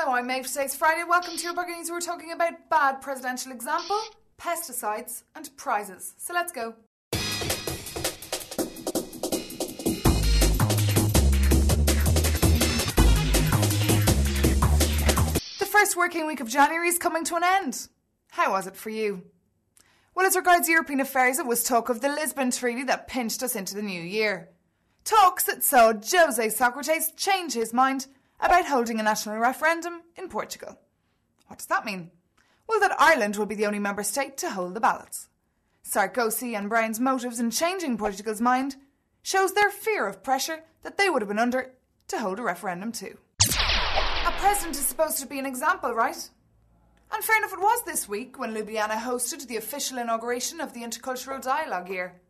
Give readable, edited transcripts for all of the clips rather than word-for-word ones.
Hello, I'm Maeve. Today's Friday. Welcome to your Bugger News. We're talking about bad presidential example, pesticides and prizes. So let's go. The first working week of January is coming to an end. How was it for you? Well, as regards European affairs, it was talk of the Lisbon Treaty that pinched us into the new year. Talks that saw José Sócrates change his mind about holding a national referendum in Portugal. What does that mean? Well, that Ireland will be the only member state to hold the ballots. Sarkozy and Brown's motives in changing Portugal's mind shows their fear of pressure that they would have been under to hold a referendum too. A president is supposed to be an example, right? And fair enough it was this week when Ljubljana hosted the official inauguration of the Intercultural Dialogue year.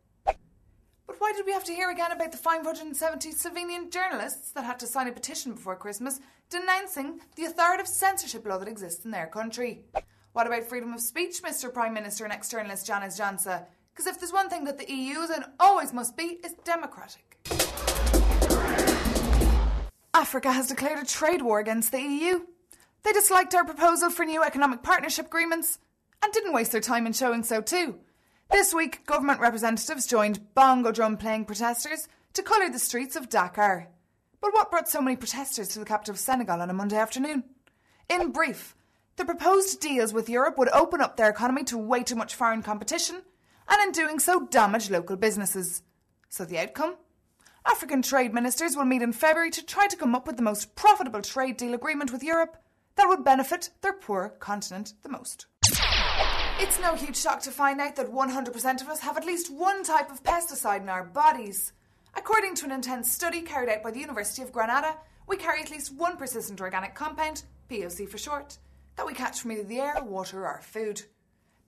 But why did we have to hear again about the 570 Slovenian journalists that had to sign a petition before Christmas denouncing the authoritative censorship law that exists in their country? What about freedom of speech, Mr. Prime Minister and externalist Janez Janša? Because if there's one thing that the EU is and always must be, is democratic. Africa has declared a trade war against the EU. They disliked our proposal for new economic partnership agreements and didn't waste their time in showing so too. This week, government representatives joined bongo drum playing protesters to colour the streets of Dakar. But what brought so many protesters to the capital of Senegal on a Monday afternoon? In brief, the proposed deals with Europe would open up their economy to way too much foreign competition and in doing so damage local businesses. So the outcome? African trade ministers will meet in February to try to come up with the most profitable trade deal agreement with Europe that would benefit their poor continent the most. It's no huge shock to find out that 100% of us have at least one type of pesticide in our bodies. According to an intense study carried out by the University of Granada, we carry at least one persistent organic compound, POC for short, that we catch from either the air, water or our food.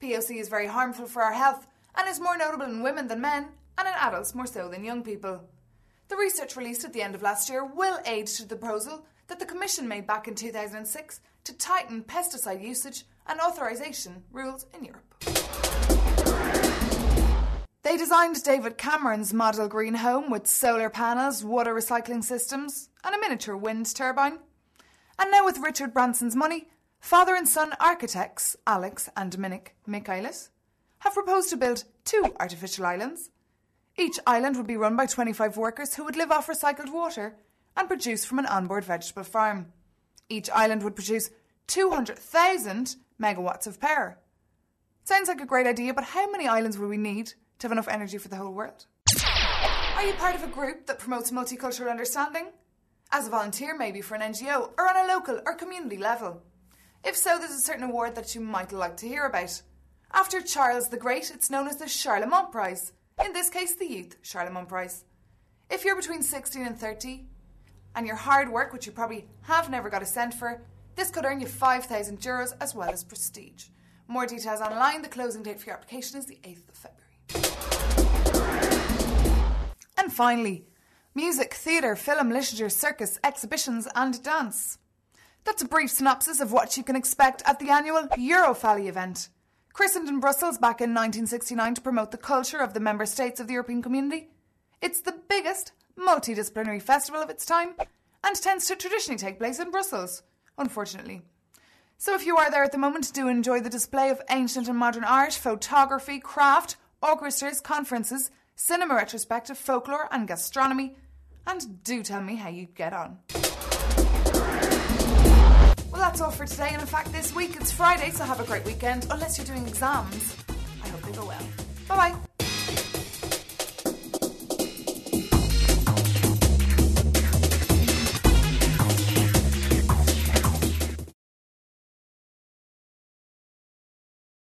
POC is very harmful for our health and is more notable in women than men and in adults more so than young people. The research released at the end of last year will aid to the proposal that the Commission made back in 2006 to tighten pesticide usage and authorisation rules in Europe. They designed David Cameron's model green home with solar panels, water recycling systems and a miniature wind turbine. And now with Richard Branson's money, father and son architects Alex and Dominic Michaelis have proposed to build 2 artificial islands. Each island would be run by 25 workers who would live off recycled water and produce from an onboard vegetable farm. Each island would produce 200,000 megawatts of power. Sounds like a great idea, but how many islands will we need to have enough energy for the whole world? Are you part of a group that promotes multicultural understanding? As a volunteer maybe for an NGO or on a local or community level? If so, there's a certain award that you might like to hear about. After Charles the Great, it's known as the Charlemagne Price. In this case, the Youth Charlemagne Price. If you're between 16 and 30, and your hard work, which you probably have never got a cent for, this could earn you €5,000 as well as prestige. More details online. The closing date for your application is the 8th of February. And finally, music, theatre, film, literature, circus, exhibitions and dance. That's a brief synopsis of what you can expect at the annual Eurofally event. Christened in Brussels back in 1969 to promote the culture of the member states of the European Community, it's the biggest multidisciplinary festival of its time and tends to traditionally take place in Brussels, unfortunately. So if you are there at the moment, do enjoy the display of ancient and modern art, photography, craft, orchestras, conferences, cinema retrospective, folklore and gastronomy, and do tell me how you get on. Well, that's all for today, and in fact this week it's Friday, so have a great weekend, unless you're doing exams. I hope they go well. Bye-bye.